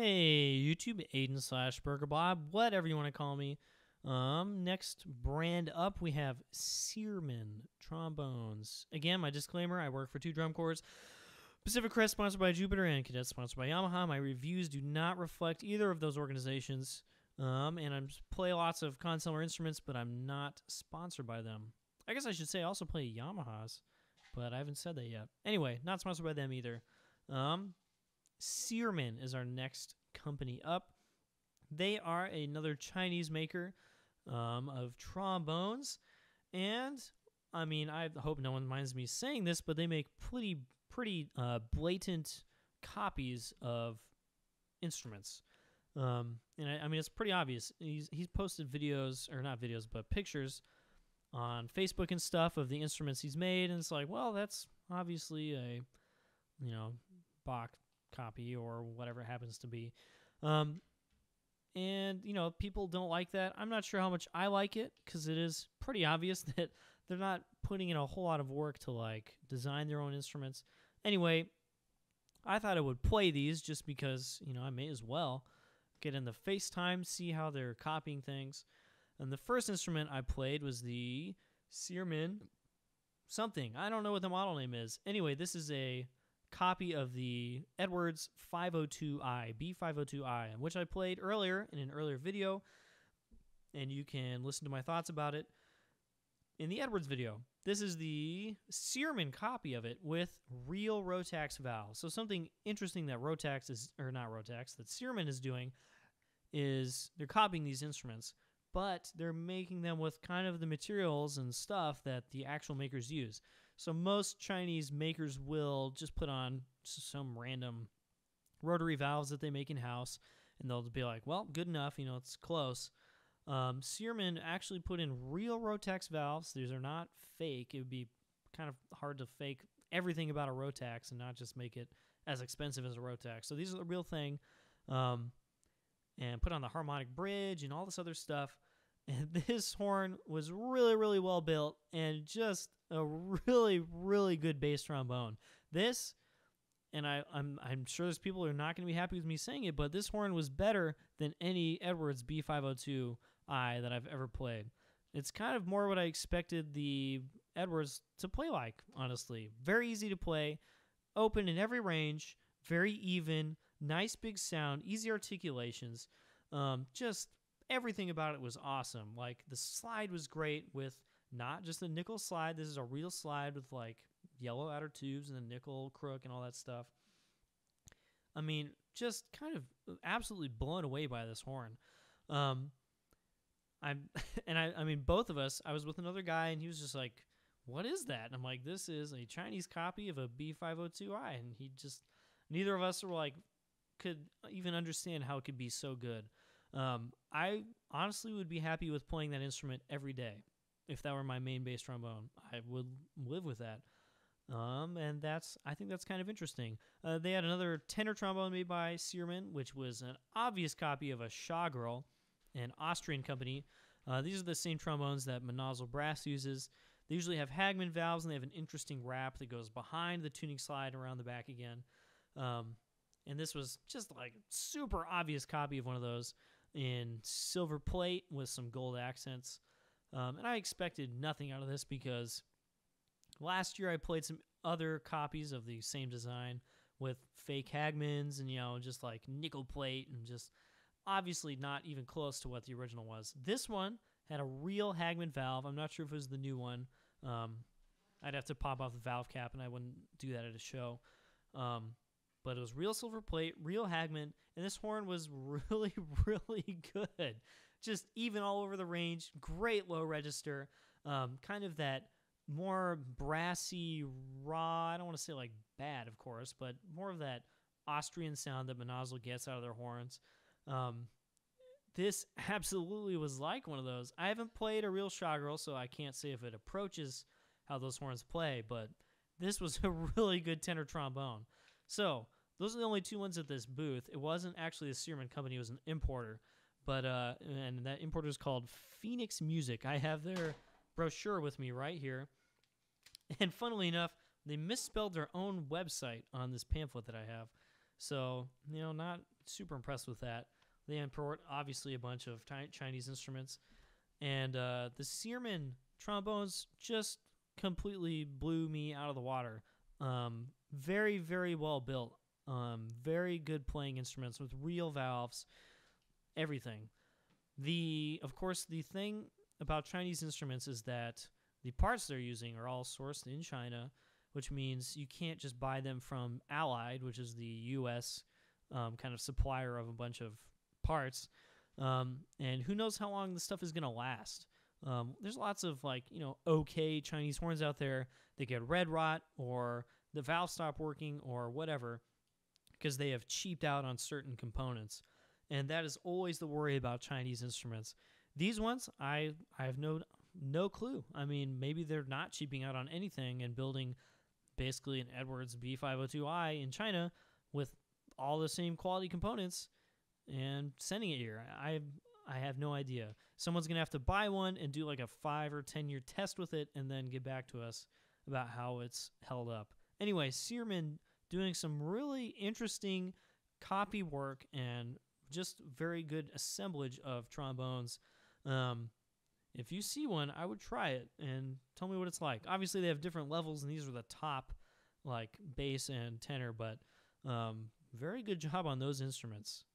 Hey, YouTube, Aiden slash Burger Bob, whatever you want to call me. Next brand up, we have Sierman trombones. Again, my disclaimer: I work for two drum corps. Pacific Crest sponsored by Jupiter and Cadet sponsored by Yamaha. My reviews do not reflect either of those organizations. And I play lots of consular instruments, but I'm not sponsored by them. I guess I should say I also play Yamahas, but I haven't said that yet. Anyway, not sponsored by them either. Sierman is our next company up. They are another Chinese maker of trombones, and I mean, I hope no one minds me saying this, but they make pretty blatant copies of instruments. And I mean, it's pretty obvious. He's posted videos, or not videos, but pictures on Facebook and stuff of the instruments he's made, and it's like, well, that's obviously a, Bach copy or whatever it happens to be. And, people don't like that. I'm not sure how much I like it, because it is pretty obvious that they're not putting in a whole lot of work to, design their own instruments. Anyway, I thought I would play these just because, I may as well get in the FaceTime, see how they're copying things. And the first instrument I played was the Sierman something. I don't know what the model name is. Anyway, this is a copy of the Edwards 502i, B502i, which I played earlier in an earlier video, and you can listen to my thoughts about it in the Edwards video. This is the Sierman copy of it with real Rotax valves. So something interesting that that Sierman is doing is they're copying these instruments, but they're making them with kind of the materials and stuff that the actual makers use. So most Chinese makers will just put on some random rotary valves that they make in-house, and they'll be like, well, good enough, it's close. Sierman actually put in real Rotax valves. These are not fake. It would be kind of hard to fake everything about a Rotax and not just make it as expensive as a Rotax. So these are the real thing. And put on the harmonic bridge and all this other stuff. And this horn was really, really well built and just a really, really good bass trombone. This, and I'm sure there's people who are not going to be happy with me saying it, but this horn was better than any Edwards B502i that I've ever played. It's kind of more what I expected the Edwards to play like, honestly. Very easy to play, open in every range, very even, nice big sound, easy articulations. Just everything about it was awesome. Like, the slide was great with not just a nickel slide. This is a real slide with yellow outer tubes and a nickel crook and all that stuff. I mean, just kind of absolutely blown away by this horn. I mean, both of us, I was with another guy and he was just like, what is that? And I'm like, this is a Chinese copy of a B502i. And neither of us were could even understand how it could be so good. I honestly would be happy with playing that instrument every day. If that were my main bass trombone, I would live with that. And I think that's kind of interesting. They had another tenor trombone made by Sierman, which was an obvious copy of a Shawgirl, an Austrian company. These are the same trombones that Monozzle Brass uses. They usually have Hagman valves, and they have an interesting wrap that goes behind the tuning slide around the back again. And this was just super obvious copy of one of those in silver plate with some gold accents. And I expected nothing out of this because last year I played some other copies of the same design with fake Hagmans and, just nickel plate and just obviously not even close to what the original was. This one had a real Hagman valve. I'm not sure if it was the new one. I'd have to pop off the valve cap, and I wouldn't do that at a show. But it was real silver plate, real Hagman, and this horn was really, really good. Just even all over the range, great low register, kind of that more brassy, raw, I don't want to say bad, of course, but more of that Austrian sound that Monozzle gets out of their horns. This absolutely was like one of those. I haven't played a real Shawgirl, so I can't say if it approaches how those horns play, but this was a really good tenor trombone. So those are the only two ones at this booth. It wasn't actually a Sierman company. It was an importer. But and that importer is called Phoenix Music. I have their brochure with me right here. And funnily enough, they misspelled their own website on this pamphlet that I have. So, not super impressed with that. They import obviously a bunch of Chinese instruments, and the Sierman trombones just completely blew me out of the water. Very, very well built. Very good playing instruments with real valves, everything. Of course, the thing about Chinese instruments is that the parts they're using are all sourced in China, which means you can't just buy them from Allied, which is the U.S. Kind of supplier of a bunch of parts. And who knows how long this stuff is going to last. There's lots of okay Chinese horns out there that get red rot or the valve stop working or whatever because they have cheaped out on certain components. And that is always the worry about Chinese instruments. These ones, I have no clue. I mean, maybe they're not cheaping out on anything and building basically an Edwards B502i in China with all the same quality components and sending it here. I have no idea. Someone's going to have to buy one and do like a 5 or 10 year test with it and then get back to us about how it's held up. Anyway, Sierman doing some really interesting copy work and just very good assemblage of trombones. If you see one, I would try it and tell me what it's like. Obviously, they have different levels, and these are the top, like bass and tenor, but very good job on those instruments.